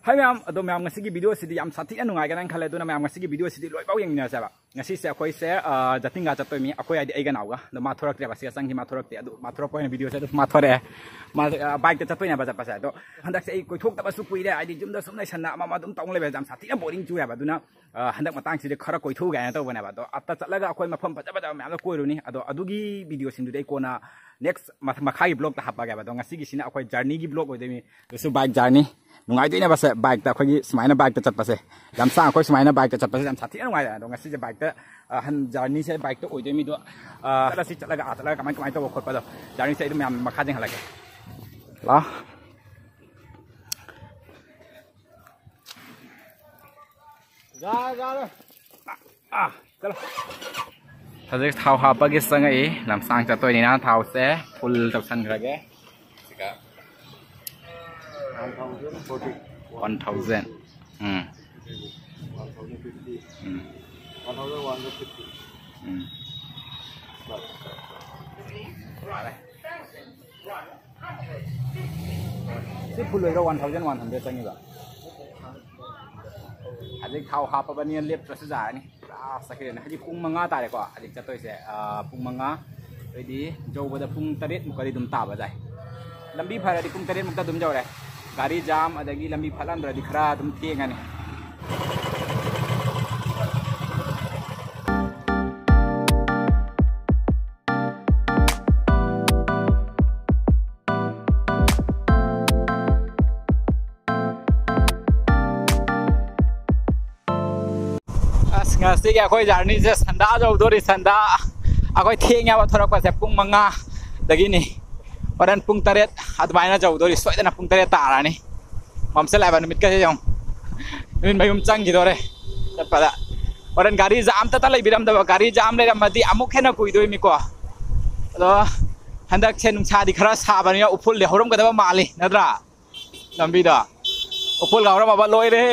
Hai ma'am अदो ma'am ngasi video sidi yam sathi anu ngai gan khale duna ma'am ngasi video sidi loi bau yeng na sa ba ngasi se akoi se jatinga chatoi mi akoi ai ga nauga do ma thorak te ba se sang hi ma thorak te adu ma thorak point video se do ma thore ma bike te chatoi na ba pa sa do handak se ai koi thok ta ba su kui de ai di jum da sum nai sanna ma dum tong le ba jam sathi na boring chu ya ba duna handak matang si de khara koi thu ga na to ba na ba do atta chatlaga akoi mafam phaja ba ma'am koi ru ni ado adugi video sin du dei kona next makhai blog ta haba ga ba do ngasi gi sina akoi journey gi blog oi de mi so bike journey nungai dei na ba se bike ta khoi smaina bike ta chat pa se jam sang khoi smaina bike ta chat pa se jam sathi nungai da do ngasi je bike ta han journey se bike ta oi de mi do la si chatlaga atlaga kamai to khot pa do journey se du ma'am makha jeng halage la जा चलो हजे थाव हापगे संगे लमसांग चतोय नि ना थाव से full तबसन खगे 1000 1000 full लो 1100 संगे बा अजय थाव हापबनी लेप ट्रस जानी सके हजी पुंग मंगा तारे को अजय चतोय से पुंग मंगा रेडी जौबदा पुंग 8 मुकरी दुम ताबा जाय लंबी फरदी पुंग 8 मुक्ता दुम जौरे गाड़ी जाम अदगी लंबी फलांद्रदी खरा दुम थेंगनी ngasi ga khoi journey se sanda jo dori sanda akoi thengya ba thorak pa se pung manga dagi ni oran pung 8 admaina jo dori soidana pung 8 tara ni mamse lai ba numit ka jong numin bayum chang gi dore pada oran gari jam ta lai biram da gari jam le ramadi amuk hena kui doi mi ko ado handak che nung sa di khara sa ba ni upul le horom ga da mali nadra lambi da upul ga horom ba loi re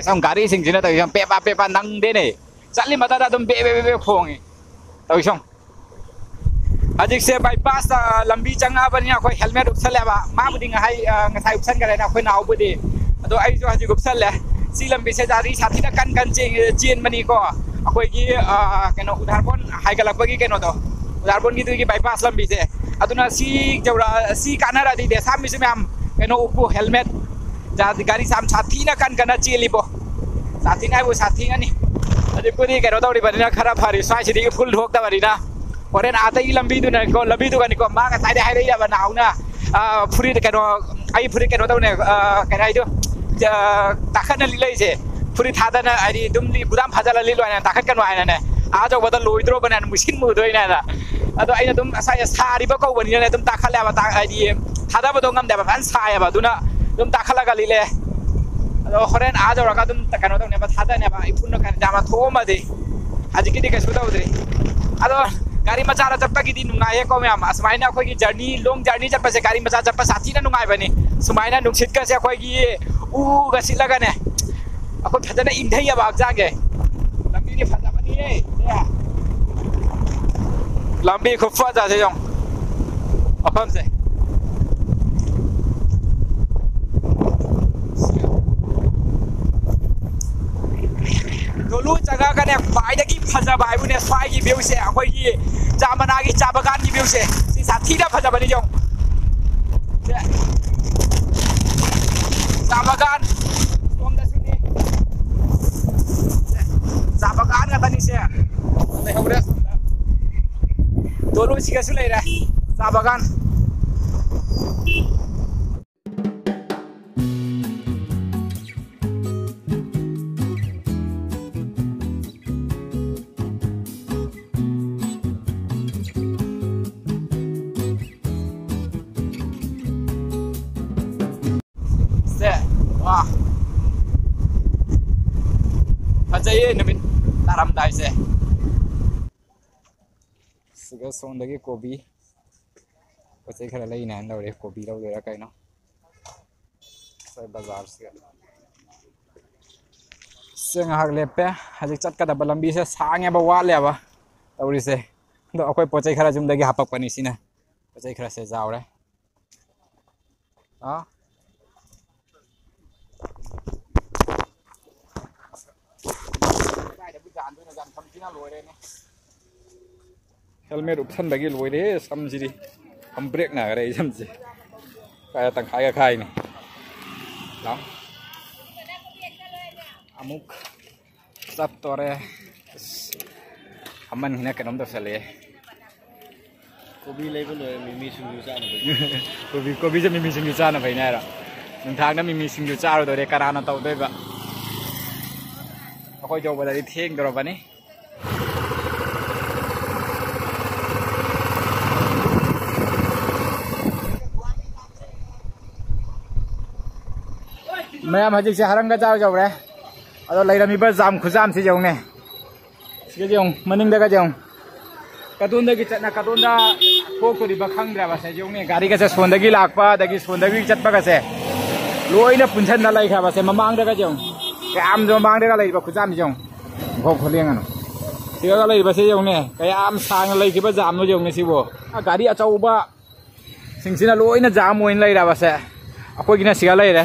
xong गाड़ी सिंह जिना तो हम Peppa नंग दे ने चली मता दा तुम बे फोंगे तो xong अजिक से बाईपास लंबी चंगा बनिया कोई हेलमेट उपसल बा मा बुदिंग हाई ngasai उपसन करे ना कोई नाव बुदी तो आई जो हजिक उपसल ले सी लंबी से जारी साथी ना कन चीन मनी को कोई की केनो उधारबोन हाई गलक बगी केनो तो उधारबोन की तुई की बाईपास लंबी से अदुना सी जवरा सी कानारा दी दे साम मिसे मैम केनो उपु हेलमेट जाती गाड़ी साम साथी ना कन चीली बो साथी ना वो साथी नहीं अरे पूरी करो तो बड़ी ना खराब हरी स्वास्थ्य दी फुल ठोक ता बड़ी ना और आते ही लंबी तो को लंबी तो को मां का साइड हाई रही है बनाओ ना पूरी करो आई पूरी करो तो ने कनाई तो ताखन ली से पूरी थादा ना आई दुमली बुदाम फाजला ली लो ना ताखन कन वाय ना आ जो बदल लोइद्रो बना मशीन मु दोय ना अदो आई तुम साय सारी बको बनी ना तुम ताखले बा ता आई थादा बदो ngam da ban साय बा दुना तुम ताखला गली ले अदो होरेन आ जरा तुम कनो तो ने बा थादा ने बा इपुन न जामा थोमा दे आज की दिके सुदा उदरे अदो गाड़ी मचा र चप्पा की दिन नुंगाए को मैम असमाइना कोई की जर्नी लॉन्ग जर्नी चप्पा से गाड़ी मचा चप्पा साथी ना नुंगाए बने सुमाइना नुक्सित का से कोई की उ गसी लगा ने अको फजना इंधैया बाग जागे लंबी ने फजा बनी है लंबी खूब फजा से जों अपन से दोलू जगह का ने फायदा की फजा बाय बुने फाय की व्यू से अखोई की जामना की चाबगान की व्यू से सी साथी ना फजा बनी जो चाबगान सोम दसुनी चाबगान का तनी से ले होरे दोलू सिगा सुले रे चाबगान फजाये नमिन ताराम दाई से सिगा सोंदगी कोबी पचे खरा लई ना लौरे कोबी लौरे कइनो से बाजार से ngahak lepe hajik chat kada balambi se sange ba wa le ba tawri se do akoi pochai khara jum dagi hapak pani sina pochai khara se jaure ha भी जान तो जान समझी ना लोए ने हेलमेट उपसन बगी लोए रे समझी दी हम ब्रेक ना करे समझे काय तंग खाय खाय ने ला अमुक सब तोरे हमन हिना कनम तो चले कोबी लेबल लोए मिमी सिंजु चाना कोबी से मिमी सिंजु चाना भाई ना नोंथांना मिमी सिंजु चारो दो रे कराना तौदोइबा अखोय जौबदादि थेंग दरबानि मैम हजिक से हरंगा चाव जौरे अदो लैरमीबा जाम खुजाम से जौने सिगे जौ मनिंगदा जौ कतुंदगी चतना कतुंदा थोक्तोरिबा खंग्राबा से जौने गाड़ी का से सोंदगी लाकपा दगी सोंदगी चटपा का से लोइना पुनसनना लैखाबा से ममांगदा जौ काम जो मांगदा लैबा खुजाम जौ भोग खोलेंगन सिगा लैबा से जौने कयाम सांग लैखिबा जाम जौने सिबो गाड़ी अचौबा सिंगसिना लोइना जाम ओइन लैराबा से अखोयगिना सिगा लैरे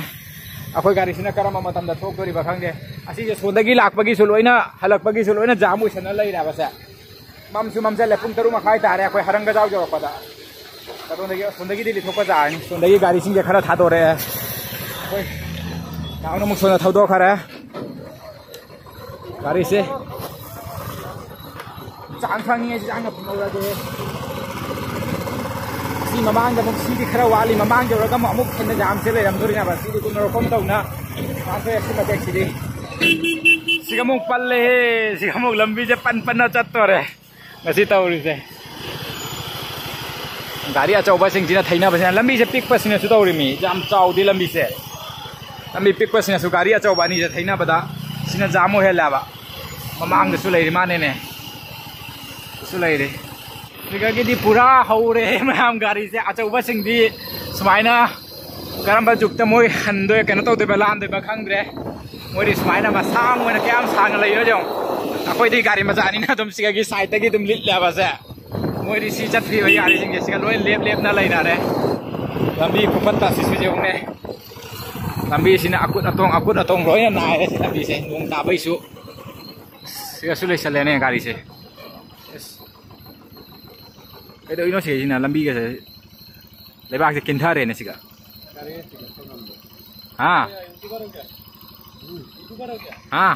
अखोय गाड़ी सिना करम मतमदा थोक्तोरिबा खंगे असी जे सोंदगी लाकपगी सु लोइना हलकपगी सु लोइना जाम ओइसना लैराबा से ममसु ममसे पुंग 3 मखाय तारे अखोय हरंगा जाव जौरपदा कतोंदगी सोंदगी दिलि थोक्पा जानि सोंदगी गाड़ी सिंगे खरा थादोरे अखोय नावनो मुक सोना थौदो खरा गाड़ी से चांग खांगी जांग फुंगौरा दे सी ममांग दा सी दि खरा वाली ममांग जौरगा अमुक खन्ना जाम से लेरमदोरिना बा सी दि कुनो रकम तौना मानसे एसी मटेक सिदि सिगमुक पल्ले हे सिगमुक लंबी जे पन चत्तोरे ngasi tawri se gari achauba singina thaina basina lambi se pik pasina su tawri mi jam chaudi lambi se lambi pik pasina su gari achauba ni je thaina bada sina jamo hela ba mamang da su leiri mane ne su leiri siga gi di pura haure mam gari se achauba singdi sumaina karamba jukta moi handoi kena tawde ba lan de ba khangdre moi ri sumaina ma sang moi na kyam sang leiro jong अखोई दी गाड़ी मजा आनी ना तुम सिगा की side तक ही तुम lit ले बस है मोरी सी चट फ्री हुई गाड़ी सिंगे सिगा लोई लेप ना लेना रे लंबी कुपत्ता सिसु जे उन्हें लंबी सिना अकुत अतोंग रोय ना है लंबी से नोंग ताबई सु सिगा सुले चले ने गाड़ी से ए दो इनो से सिना लंबी के से लेबाक से किंथा रे ने सिगा हां हां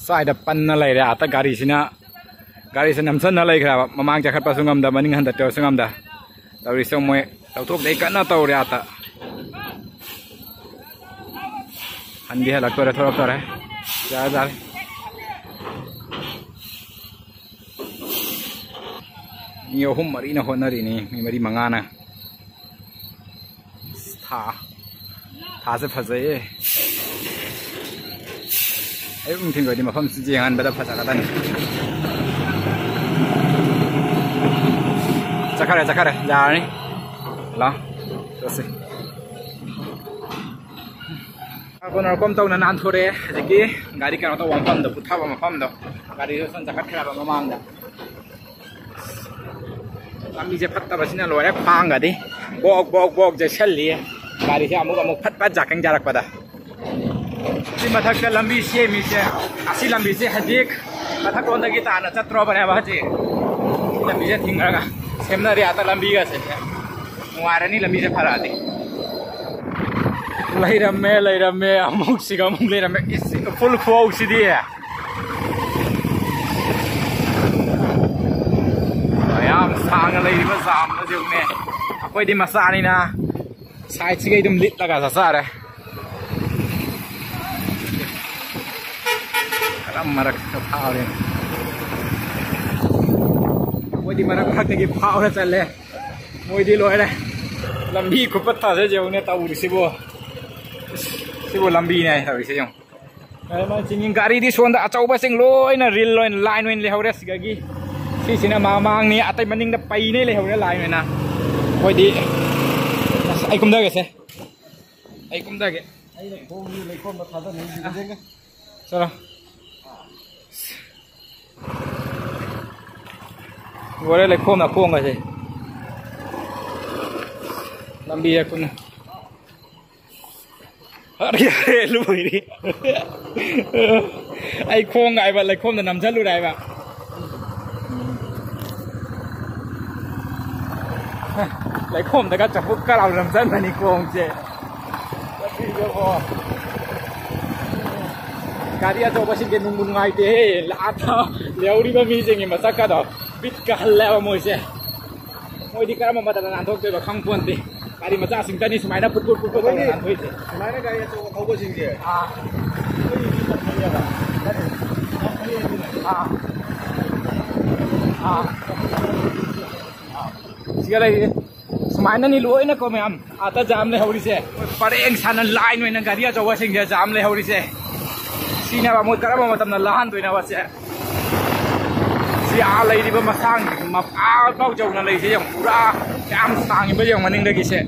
साइड पन्ना लैरे आता गाड़ी से नमसन लैखरा ममांग जाखटपा सुंगमदा मनिंग हंदा तेव सुंगमदा तौरी सो मोय तौथोप दे कन्ना तौरे आता हंदी हलक्तोरे थोरक्तोरे जा मी अहुम मरीना होनरिनी मी मरी मंगाना था से फजये अयुम थिंग गदि मफम सिजेंगान बदा फसागादान चखरे जारनी ला तोसे कोन रकम तौना नान थोरे जकी गाड़ी का तो वंफम द पुथाबा मफम द गाड़ी सन चखत खराबा ममांग दा लंबी से फत्ता बसिना लोरे फांग गदि बोक जे छल्ली गाड़ी से अमुक फटपट जाकंग जारकपदा मथक लंबी से मी से असी लंबी से हजिक मथक रोंदगी ताना चत्रो बने हजी लंबी से थिंगरगा सेमनरी आता लंबी का से मुआरनी लंबी से फरादी लैरमे अमुक सिगमुक लैरमे इस फुल खो सिदी याम सांग लैरिबा जाम न जोने अखोयदि मसानी ना साइड सिगै दुम लिट लगा सारे मरक फावरे मोदी मरक भागने फावरे चले मोदी लोरे लंबी खुपत्ता से जौने तौरी सिबो लंबी ने तौरी से जौ मा चिंगिंग गाड़ी दी सोंदा अचौबा सिंग लोइना रिल लोइन लाइन वेन लेहौरे सिगागी सिसिना मामांग नि अतै मनिंग दा पैने लेहौरे लाइन वेना कोइदी आई कुमदागे से आई कुमदागे आई खोंगी लेखोम दा थादा नि देंगे चलो गोरे ले खोम ना खोंग से लंबी है कुन अरे लुइरी ai khong ngai ba lai khom da nam chalu rai ba lai khom da ka chapuk ka rau nam chan mani khong che ti jo ho garia jo ba sin ke nung ngai te la tha leuri ba mi jing ma sak ka do bit ka halla ba moi se moi di kara ma ta nan thok te ba khang pon te gari macha sing tani sumai na put nan thoi se sumai na gari jo khau ba sing je Sigara ini, semuanya ni luar ini kau macam, ada jam le hari se, pada yang sana line ni nak garia coba sing dia jam le hari se, sini apa mau kerana macam nak lahan tu ini apa se, si alai di bawah masang, map bau jauh nak lagi se yang pura jam sang ini yang maning lagi se,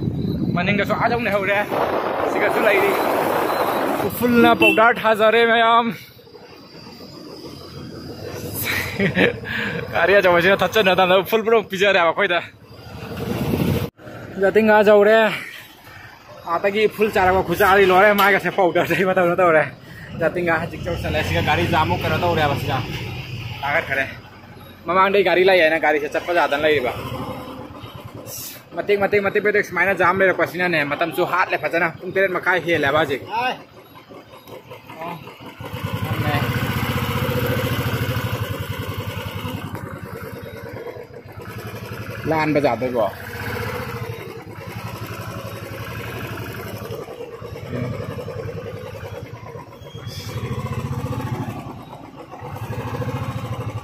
maning dah so ada ni hari, sigara tu lagi, full na powder hazare macam. Karya coba sih touch na tan full bro pizza ra khoi da jating a jau re ata gi full chara ko khuja ri lore ma ga se powder dai bata na to re jating a jik chau sala siga gari jamu kara to re basga tagar khare mamang dai gari lai na gari se chappa jadan lai ba matik pe tek maina jam le ko sina ne matam chu hat le phajana pung teren makai he la ba jik lan ba jat bo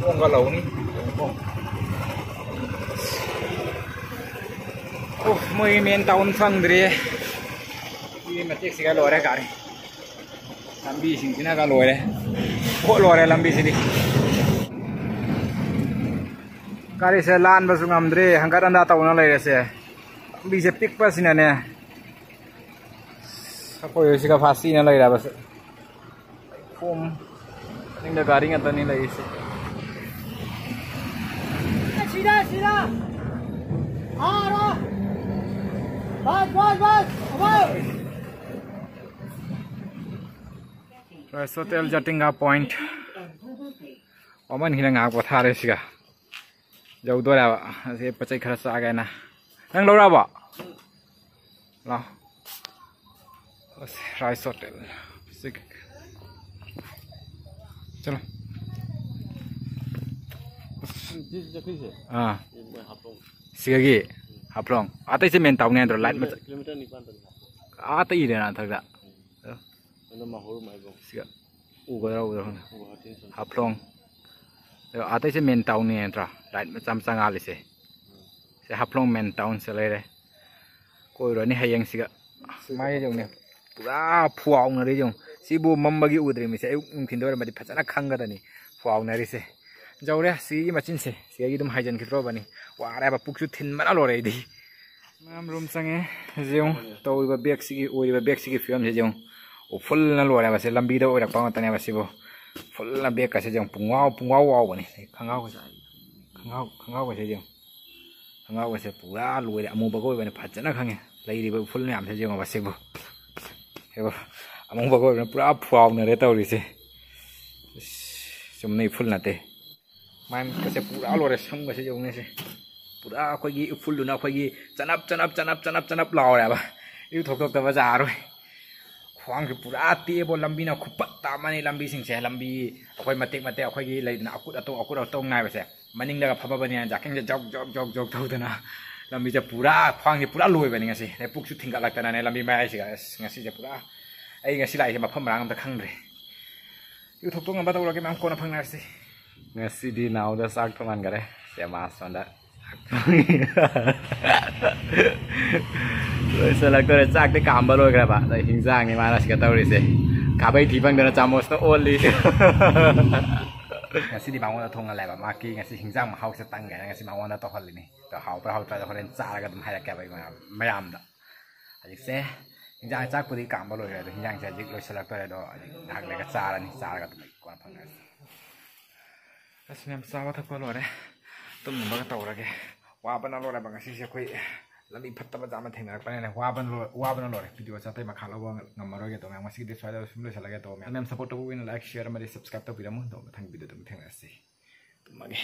Kung ka law ni muy men taun phang dre ni matik siga lore gari lambi sing sina ka lore ko lore lambi sini gari se lan ba sungam dre hanggar anda taun na lai se bi se pik pa sina ne ko yo siga fasi na lai ra bas phom ning da gari ngata ni lai se Sida. Aro. Bas. Bas. Hotel Jatinga Point. Oman hina ngak pa thare siga. Jau do ra ba. Se pachai khara sa ga na. Nang lo ra ba. La. Rice Hotel. Sig. Chalo. Ah. Sigagi haplong. Ata se men taung ne andro light ma. Kilometer ni pan tan. Ata ide na thak da. Ano mahor mai bong. Siga. U ga ra haplong. Ata se men taung ne andra light ma cham changa le se. Se haplong men taung se le re. Koi ro ni hayang siga. Mai jong ne. Pura phuang na re jong. Sibu mambagi udre mi se ung thin do ma di phachana khanga da ni. Phuang na ri se. Jauh si macin se, si lagi tu mahajan kita roba ni, wah ada apa puksu thin mana lor ini. Mam room sange, jeng, tahu iba beg sigi film jeng, full na lor apa se, lambi dah orang pangat tanya apa sih bo, full na beg kasih jeng, pungau wow ni, kangau kasih jeng, kangau kasih pura lor, amu bagai bani pajana kange, lagi di full ni am se jeng apa sih bo, hebo, amu bagai bani pura puau na reta ori se, cuma ni full nate. Main kasi pura lore sang kasi yung nese pura ako gi full na ako gi chanap lao ra ba yu thok ta ba ja ro khwang ki pura ti bo lambi na khupat ta mani lambi sing se lambi akoi matek ako gi lai na akut ato ngai ba se maning da phaba ba ni ja keng jog thau ta na lambi ja pura khwang ki pura loi ba ni ngasi ne puk su thinga lak ta na ne lambi mai si ga ngasi ja pura ai ngasi lai ma pham rang ta khang re yu thok ngam ba ta ro ke mam ko na phang na si ngasi di now da sak thoman gare se mas sonda rồi sau lại tôi chắc cái cam bao rồi các bạn tại hình dạng này mà là cái tàu đi xe cả bây thì bằng được chăm nó ôn đi ngasi di bangun thong làแบบmaki ngasi hình dạng mà hậu sẽ tăng cái ngasi bangun nó to hơn này to hậuไปhậuจะคนจ้าแล้วก็ให้แกไปไม่ยำละอีกเสียhình dạng chắcพอดีcam bao rồi hình dạngจะยึดrồi sau lại tôi đóหักเลยก็จ้าแล้วนี่จ้าแล้วก็กวนพังเลยก็สมัยสาวทักพอrồi đấy tôi mình bắt đầu là cáiว่าเป็นอะไรบางสิ่งที่คุย लम्बी फत्तबा जामा थेंगरकपने वाबन लोरे video चाते मखा लबो ngamaroge to ngam masi de swada sum le salage to mem support to win like share mari subscribe to piramu to thang video to thengasi to mage